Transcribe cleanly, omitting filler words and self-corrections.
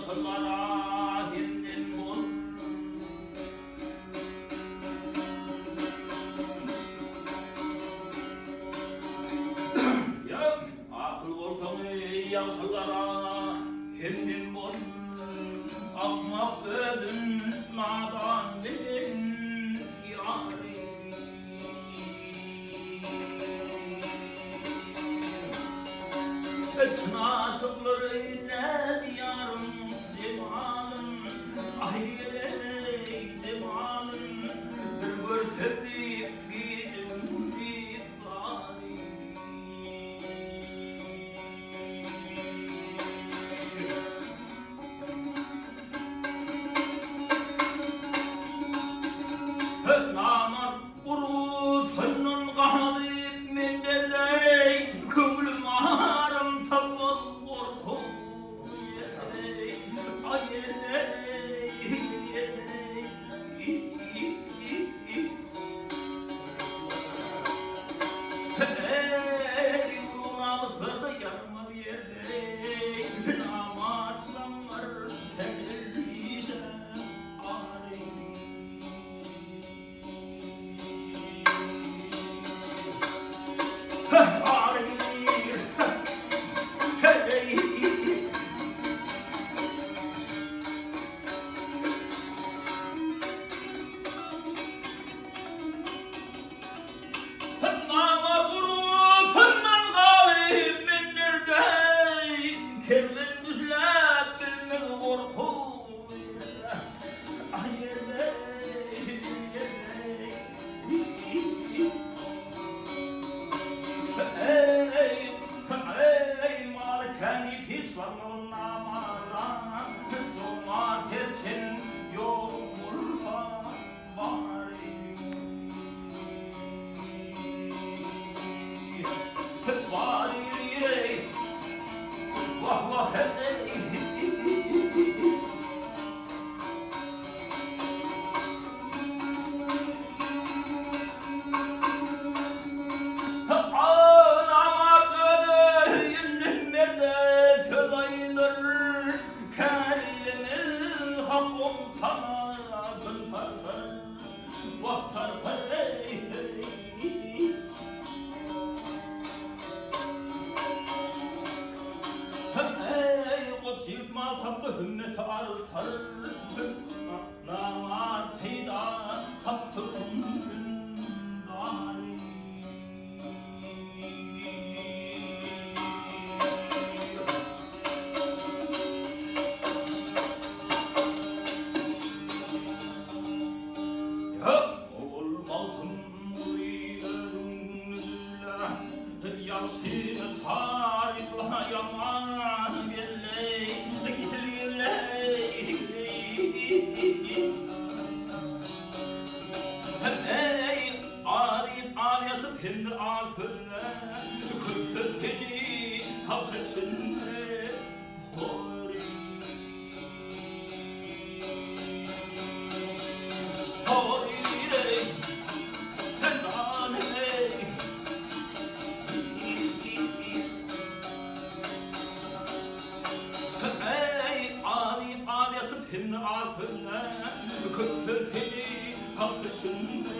yaşlara hindin bol. Ya akıl olsa yaşlara hindin bol. Ahmak özün nadan bilin yâri. Çınasıkları ne diyarım cemalım, ahirey cemalım, bir görtedip gidim dikdari. Namar uruz hınnın kahalip minderdey, kömlüm ağrım tabıl korku. Çıkmaz kapı hümmet artar, namar peyda kapı hümdari. Ya olmadım uyarımla, yansın tarikla yaman gelley. Kendi afırla kırkızgeni hafızında hori. Hori rey, tenzane rey. Ey adi yatıp kendi afırla kırkızgeni hafızında.